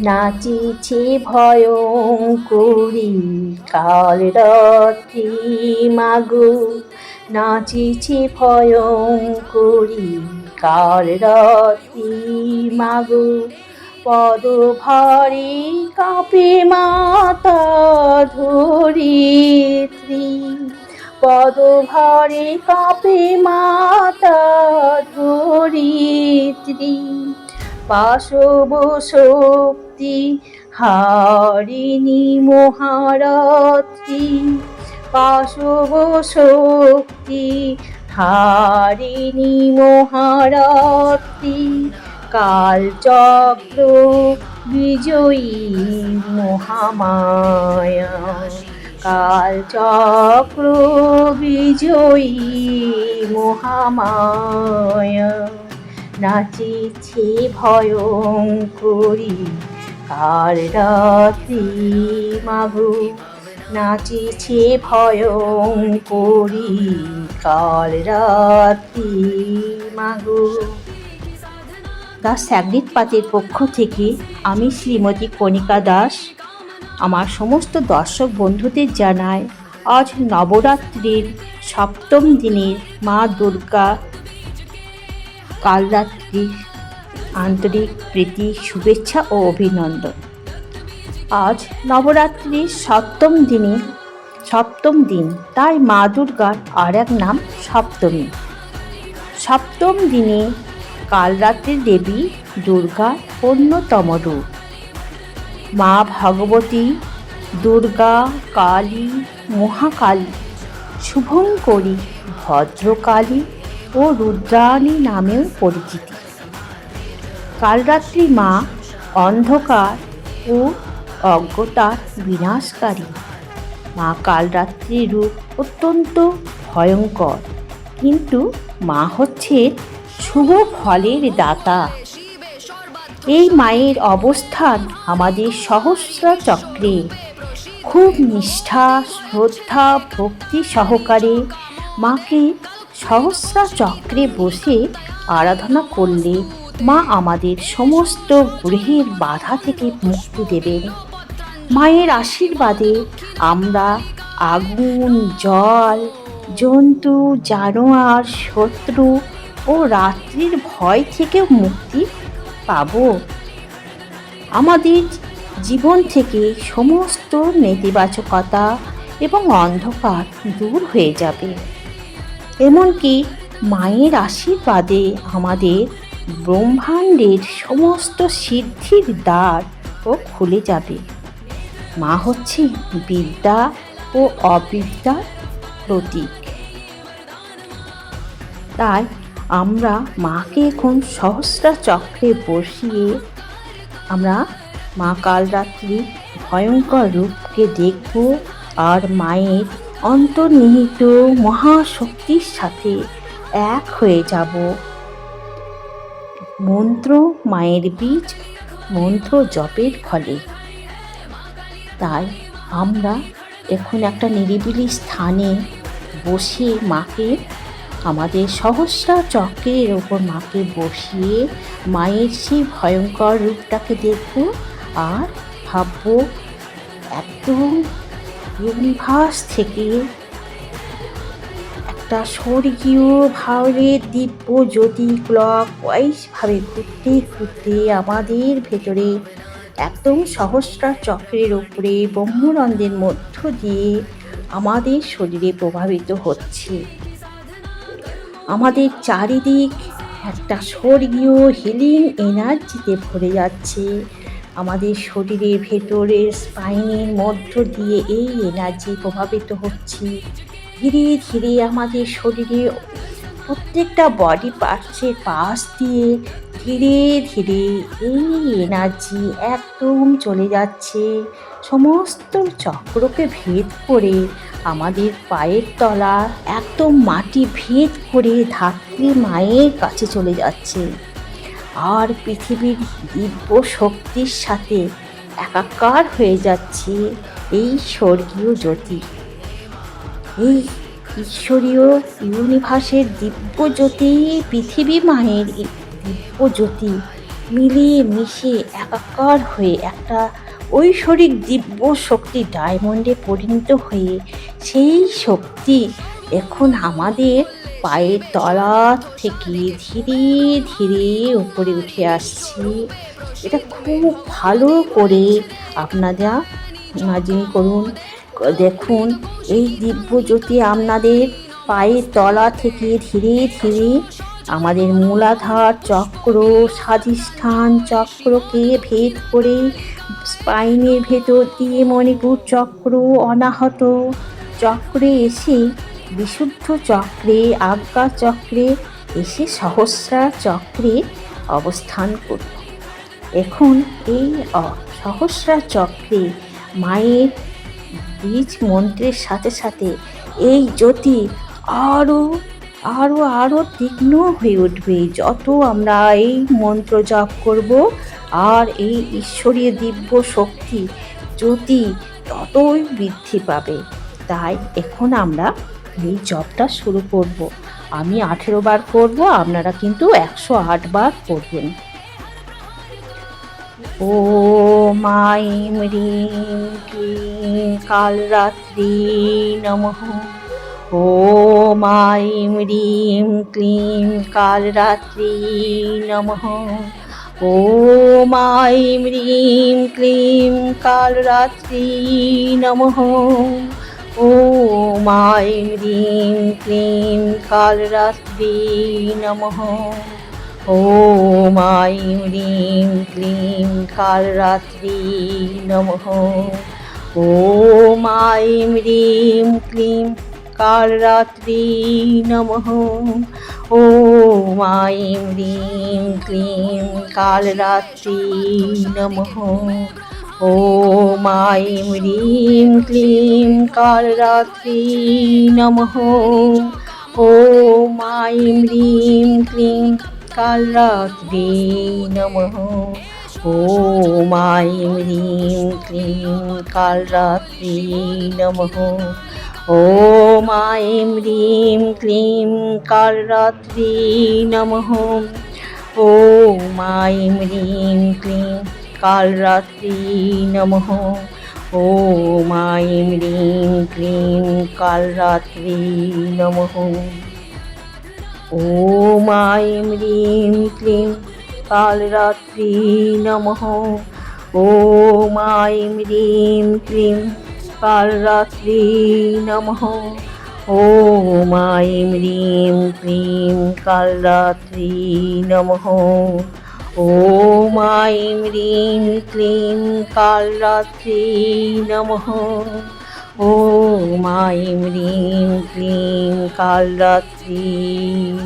নাচিছে ভয়ঙ্করী কাল রাত্রি মাগো, নাচিছে ভয়ঙ্করী কাল রাত্রি মাগো। পদভারে কাঁপে মাতা ধরিত্রী, পদভারে কাঁপে মাতা ধরিত্রী। পাশব শক্তি হারিণী মহারাত্রি, পাশব শক্তি হারিণী মহারাত্রি। কালচক্র বিজয়ী মহামায়া, কালচক্র বিজয়ী মহামায়া। নাচিছে ভয়ঙ্করী কাল রাত্রি মাগো, নাচিছে ভয়ঙ্করী কাল রাত্রি মাগো। দ্য স্যাগ্রিড পাতের পক্ষ থেকে আমি শ্রীমতী কণিকা দাস আমার সমস্ত দর্শক বন্ধুদের জানাই আজ নবরাত্রির সপ্তম দিনের মা দুর্গা কালরাত্রির আন্তরিক প্রীতি শুভেচ্ছা ও অভিনন্দন। আজ নবরাত্রির সপ্তম দিন, তাই মা দুর্গার আর এক নাম সপ্তমী। সপ্তম দিনে কালরাত্রির দেবী দুর্গার অন্যতম রূপ। মা ভগবতী দুর্গা, কালী, মহাকালী, শুভঙ্করী, ভদ্রকালী ও রুদ্রাণী নামেও পরিচিতি। কালরাত্রি মা অন্ধকার ও অজ্ঞতার বিনাশকারী। মা কালরাত্রির রূপ অত্যন্ত ভয়ঙ্কর, কিন্তু মা হচ্ছে শুভ ফলের দাতা। এই মায়ের অবস্থান আমাদের সহস্র চক্রে। খুব নিষ্ঠা, শ্রদ্ধা, ভক্তি সহকারে মাকে সহস্র চক্রে বসে আরাধনা করলে মা আমাদের সমস্ত গ্রহের বাধা থেকে মুক্তি দেবেন। মায়ের আশীর্বাদে আমরা আগুন, জল, জন্তু, জানোয়ার, শত্রু ও রাত্রির ভয় থেকে মুক্তি পাব। আমাদের জীবন থেকে সমস্ত নেতিবাচকতা এবং অন্ধকার দূর হয়ে যাবে। এমনকি মায়ের আশীর্বাদে আমাদের ব্রহ্মাণ্ডের সমস্ত সিদ্ধির দ্বারও খুলে যাবে। মা হচ্ছে বিদ্যা ও অবিদ্যার প্রতীক। তাই আমরা মাকে এখন সহস্র চক্রে বসিয়ে আমরা মা কালরাত্রি ভয়ঙ্কর রূপকে দেখব আর মায়ের অন্তর্নিহিত মহাশক্তির সাথে এক হয়ে যাব। মন্ত্র মায়ের বীজ, মন্ত্র জপের ফলে। তাই আমরা এখন একটা নিরিবিলি স্থানে বসে মাকে, আমাদের সহস্র চক্রের ওপর মাকে বসিয়ে মায়ের সেই ভয়ঙ্কর রূপটাকে দেখব আর ভাবব একদম ইউনিভার্স থেকে একটা স্বর্গীয় ভাবের দিব্য জ্যোতি ক্লক ওয়াইজভাবে ঘুরতে ঘুরতে আমাদের ভেতরে একদম সহস্র চক্রের ওপরে ব্রহ্মরন্ধ্রের মধ্য দিয়ে আমাদের শরীরে প্রভাবিত হচ্ছে। আমাদের চারিদিক একটা স্বর্গীয় হিলিং এনার্জিতে ভরে যাচ্ছে। আমাদের শরীরের ভেতরের স্পাইনের মধ্য দিয়ে এই এনার্জি প্রভাবিত হচ্ছে। ধীরে ধীরে আমাদের শরীরে প্রত্যেকটা বডি পার্টসের পাশ দিয়ে ধীরে ধীরে এই এনার্জি একদম চলে যাচ্ছে, সমস্ত চক্রকে ভেদ করে আমাদের পায়ের তলা একদম মাটি ভেদ করে ধাত্রী মায়ের কাছে চলে যাচ্ছে। আর পৃথিবীর দিব্য শক্তির সাথে একাকার হয়ে যাচ্ছে এই স্বর্গীয় জ্যোতি। এই ঈশ্বরীয় ইউনিভার্সের দিব্য জ্যোতি, পৃথিবী মায়ের দিব্য জ্যোতি মিলিয়ে মিশে একাকার হয়ে একটা ঐশ্বরিক দিব্য শক্তি ডায়মন্ডে পরিণত হয়ে সেই শক্তি এখন আমাদের পায়ের তলা থেকে ধীরে ধীরে উপরে উঠে আসছে। এটা খুব ভালো করে আপনারা ইমাজিন করুন, দেখুন এই দিব্য জ্যোতি আপনাদের পায়ের তলা থেকে ধীরে ধীরে আমাদের মূলাধার চক্র, স্বাধিষ্ঠান চক্রকে ভেদ করে স্পাইনের ভেতর দিয়ে মণিপুর চক্র, অনাহত চক্রে এসে বিশুদ্ধ চক্রে, আজ্ঞা চক্রে এসে সহস্রা চক্রে অবস্থান করব। এখন এই সহস্রা চক্রে মায়ের বীজ মন্ত্রের সাথে সাথে এই জ্যোতি আরও আরও আরও তীক্ষ্ণ হয়ে উঠবে। যত আমরা এই মন্ত্র জপ করব আর এই ঈশ্বরীয় দিব্য শক্তি জ্যোতি ততই বৃদ্ধি পাবে। তাই এখন আমরা এই জপটা শুরু করব। আমি 18 বার করব, আপনারা কিন্তু 108 বার করবেন। ॐ ऐं ह्रीं क्लीं कालरात्रि नमः। ॐ ऐं ह्रीं क्लीं कालरात्रि नमः। ॐ ऐं ह्रीं क्लीं कालरात्रि नमः। ॐ ऐं ह्रीं क्लीं कालरात्रि नमः। ॐ ऐं ह्रीं क्लीं कालरात्रि नमः। ॐ ऐं ह्रीं क्लीं कालरात्रि नमः। ॐ ऐं ह्रीं क्लीं कालरात्रि नमः। ॐ ऐं ह्रीं क्लीं कालरात्रि नमः। ॐ ऐं ह्रीं क्लीं कालरात्रि नमः। ॐ ऐं ह्रीं क्लीं कालरात्रि नमः। ॐ ऐं ह्रीं क्लीं कालरात्रि नमः। ॐ ऐं ह्रीं क्लीं कालरात्रि नमः। ॐ ऐं ह्रीं क्लीं कालरात्रि नमः। ॐ ऐं ह्रीं क्लीं कालरात्रि नमः। ॐ ऐं ह्रीं क्लीं कालरात्रि नमः। ॐ ऐं ह्रीं क्लीं कालरात्रि नमः। ॐ ऐं ह्रीं क्लीं कालरात्रि नमः। ॐ ऐं ह्रीं क्लीं कालरात्रि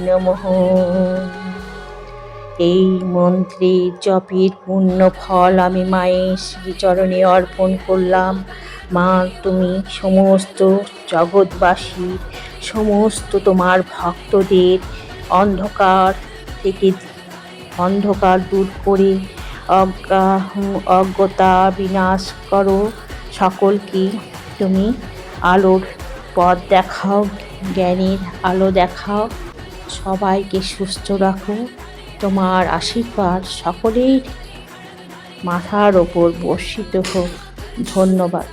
नमः। এই মন্ত্রের জপের পূর্ণ ফল আমি মায়ের শ্রীচরণে অর্পণ করলাম। মা, তুমি সমস্ত জগৎবাসীর, সমস্ত তোমার ভক্তদের অন্ধকার দূর করে অজ্ঞতা বিনাশ করো। সকলকে তুমি আলোর পথ দেখাও, জ্ঞানের আলো দেখাও। সবাইকে সুস্থ রাখো। তোমার আশীর্বাদ সকলের মাথার ওপর বর্ষিত হোক। ধন্যবাদ।